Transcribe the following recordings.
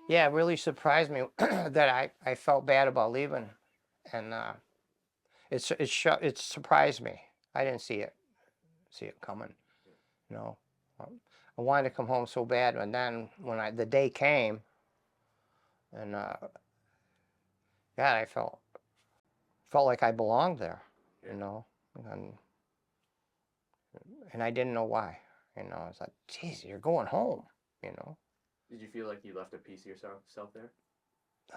Yeah, it really surprised me that I felt bad about leaving, and it surprised me. I didn't see it coming. You know, I wanted to come home so bad, and then when the day came, and God, I felt like I belonged there. Yeah. You know, and I didn't know why. You know, I was like, geez, you're going home. You know, Did you feel like you left a piece of yourself there?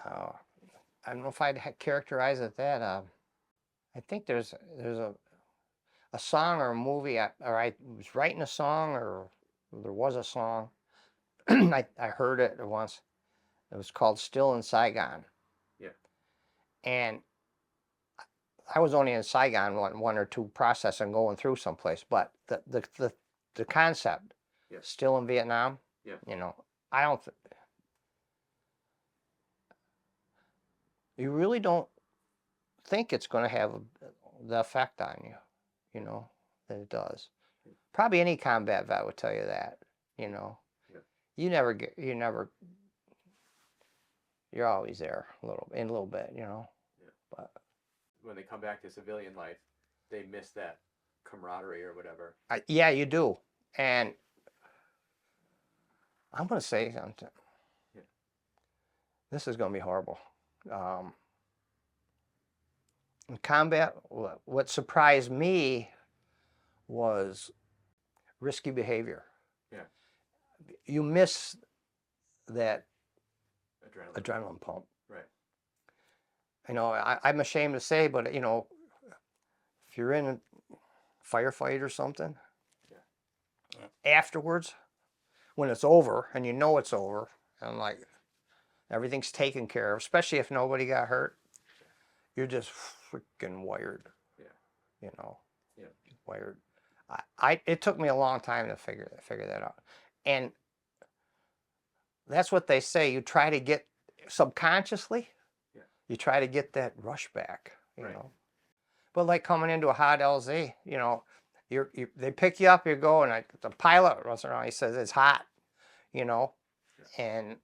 uh, I don't know if I'd characterize it that. I think there's a song or a movie, or I was writing a song, or there was a song. I heard it once. It was called "Still in Saigon," Yeah. and I was only in Saigon one or two processing going through someplace, but the concept, Yeah. still in Vietnam. Yeah. You know, I don't. You really don't think it's going to have the effect on you. You know that it does. Probably any combat vet would tell you that. You know, Yeah. you never, you're always there in a little bit. You know, Yeah. but When they come back to civilian life, they miss that camaraderie or whatever. yeah, you do. And I'm going to say something. Yeah. This is going to be horrible. In combat, what surprised me was risky behavior. Yeah. You miss that Adrenaline. adrenaline pump. Right. You know, I'm ashamed to say, but you know, if you're in a firefight or something, Yeah. afterwards, when it's over and you know it's over, and like everything's taken care of, especially if nobody got hurt, you're just freaking wired. Yeah. You know, Yeah. wired. It took me a long time to figure that out, and that's what they say. You try to get subconsciously, Yeah. you try to get that rush back. You Right. know, but like coming into a hot LZ, you know, they pick you up, you go, and the pilot runs around. He says it's hot, you know, Yeah. and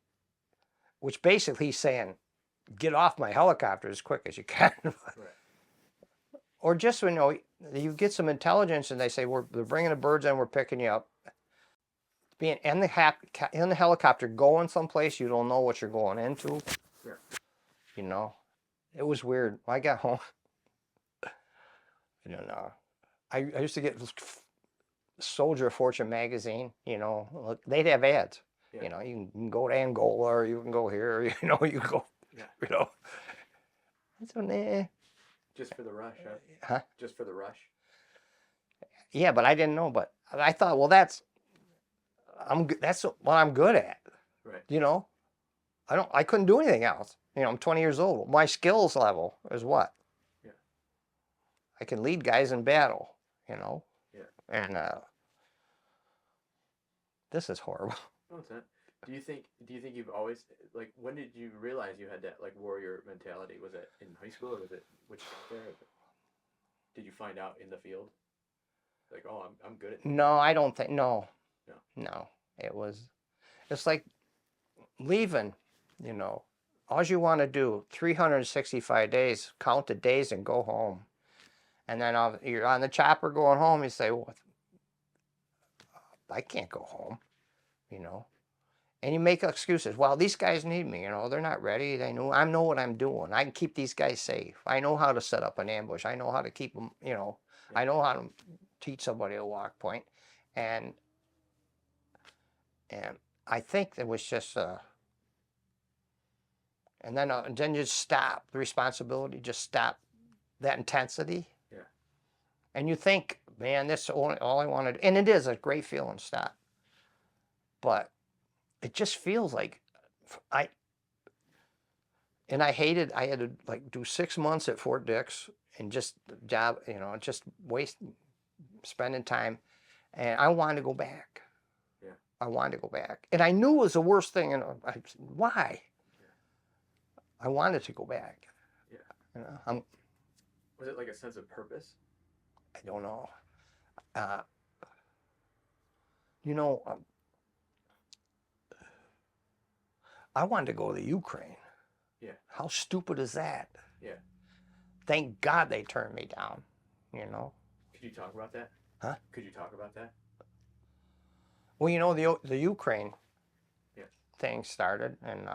which basically he's saying, get off my helicopter as quick as you can. Right. Or just, you know, you get some intelligence and they say, they're bringing the birds in, we're picking you up. Being in the helicopter going someplace you don't know what you're going into. Yeah. You know, it was weird. When I got home, I don't know. I used to get Soldier of Fortune magazine. You know, look, they'd have ads. Yeah. You know, you can go to Angola, or you can go here. You know, you go. Yeah. You know, so nah. Just for the rush, huh? Huh? Just for the rush. Yeah, but I didn't know. But I thought, well, that's what I'm good at. Right. You know, I couldn't do anything else. You know, I'm 20 years old. My skills level is what? Yeah. I can lead guys in battle. You know. Yeah. And this is horrible. No, it's not. Do you think you've always, like, when did you realize you had that, like, warrior mentality? Was it in high school, or was it when you got there? Did you find out in the field? Like, oh, I'm good at this. No, I don't think. No. No. No. It's like leaving. You know, all you want to do 365 days, count the days and go home. And then you're on the chopper going home. You say, well, I can't go home. You know. And you make excuses. Well, these guys need me. You know, they're not ready. I know what I'm doing. I can keep these guys safe. I know how to set up an ambush. I know how to keep them. You know, Yeah. I know how to teach somebody a walk point. And I think there was just and then you stop the responsibility. Just stop that intensity. Yeah. And you think, man, this is all I wanted. And it is a great feeling. Stop. But it just feels like I hated, I had to like do 6 months at Fort Dix and just job, you know, just spending time. And I wanted to go back. Yeah. I wanted to go back. And I knew it was the worst thing. And why? Yeah. I wanted to go back. Yeah. You know, was it like a sense of purpose? I don't know. You know, I wanted to go to Ukraine. Yeah. How stupid is that? Yeah. Thank God they turned me down, you know. Could you talk about that? Huh? Could you talk about that? Well, you know, the Ukraine Yeah. thing started, and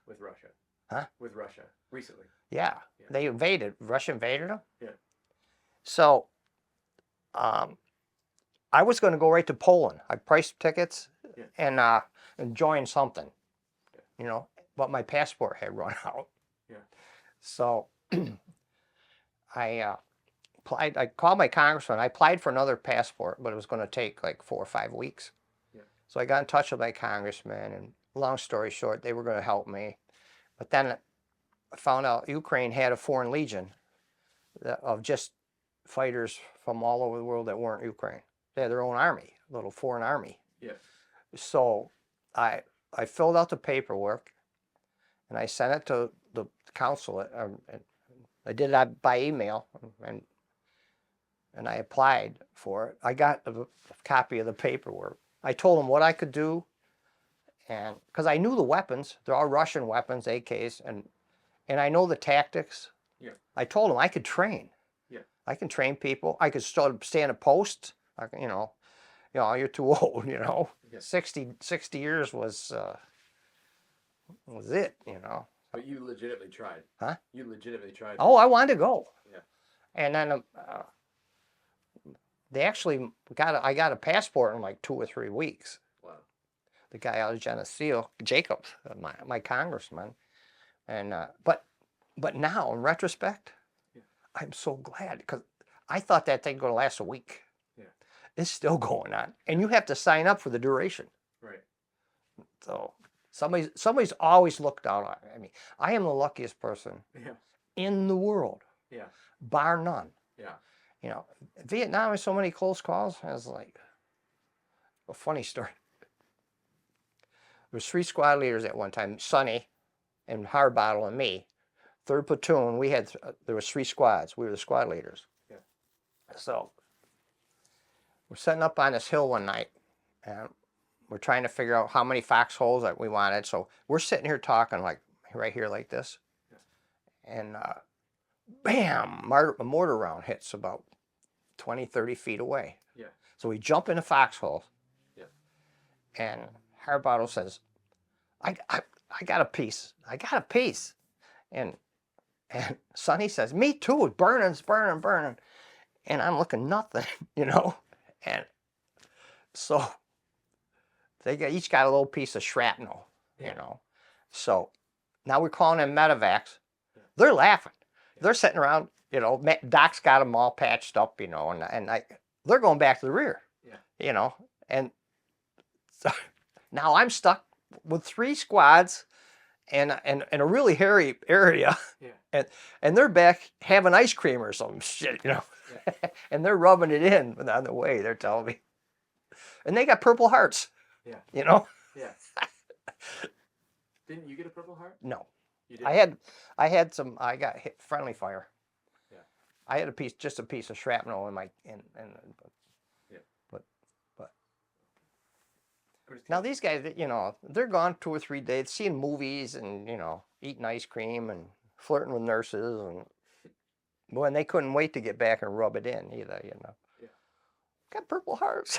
With Russia. huh? With Russia recently. Yeah, Yeah. they invaded. Russia invaded them. Yeah. So, I was going to go right to Poland. I priced tickets, Yeah. and join something, Yeah. you know. But my passport had run out. Yeah. So, I applied. I called my congressman. I applied for another passport, but it was going to take like 4 or 5 weeks. Yeah. So I got in touch with my congressman, and long story short, they were going to help me. But then I found out Ukraine had a foreign legion of just fighters from all over the world that weren't Ukraine. They had their own army, a little foreign army. Yeah. So I filled out the paperwork, and I sent it to the consulate. I did that by email, and I applied for it. I got a copy of the paperwork. I told them what I could do, and because I knew the weapons, they're all Russian weapons, AKs, and I know the tactics. Yeah. I told them I could train. Yeah. I can train people. I could start stand a post. I can, you know, you're too old. You know, Yeah. 60 years was it. You know. But you legitimately tried. Huh? You legitimately tried. Oh, I wanted to go. Yeah. And then they actually I got a passport in like 2 or 3 weeks. Wow. The guy out of Geneseo, Jacobs, my congressman, and but now in retrospect, yeah. I'm so glad, because I thought that thing going to last a week. Yeah. It's still going on, and you have to sign up for the duration. Right. So somebody's always looked out on me. I am the luckiest person Yeah. in the world, Yeah. bar none. Yeah. You know, Vietnam has so many close calls. I was like, a funny story. There was 3 squad leaders at one time, Sonny and Harbottle and me. 3rd platoon, there was 3 squads. We were the squad leaders. Yeah. So we're setting up on this hill one night, and we're trying to figure out how many foxholes that we wanted. So we're sitting here talking like right here like this. Yeah. And bam, a mortar round hits about 20, 30 feet away. Yeah. So we jump in a foxhole. Yeah. And Harbottle says, I got a piece. I got a piece. And Sonny says, me too. It's burning. And I'm looking nothing, you know. And so they each got a little piece of shrapnel, you know. So now we're calling them medevacs. Yeah. They're laughing. Yeah. They're sitting around, you know. Doc's got them all patched up, you know, and they're going back to the rear, yeah. You know. And so now I'm stuck with 3 squads and a really hairy area. Yeah. And they're back having ice cream or some shit, you know. Yeah. And they're rubbing it in on the way, they're telling me. And they got Purple Hearts. Yeah. You know? Yeah. Didn't you get a Purple Heart? No. You didn't? I got hit friendly fire. Yeah. I had just a piece of shrapnel in my yeah. But now these guys, you know, they're gone 2 or 3 days, seeing movies and, you know, eating ice cream and flirting with nurses, and when they couldn't wait to get back and rub it in either, you know. Yeah. Got Purple Hearts.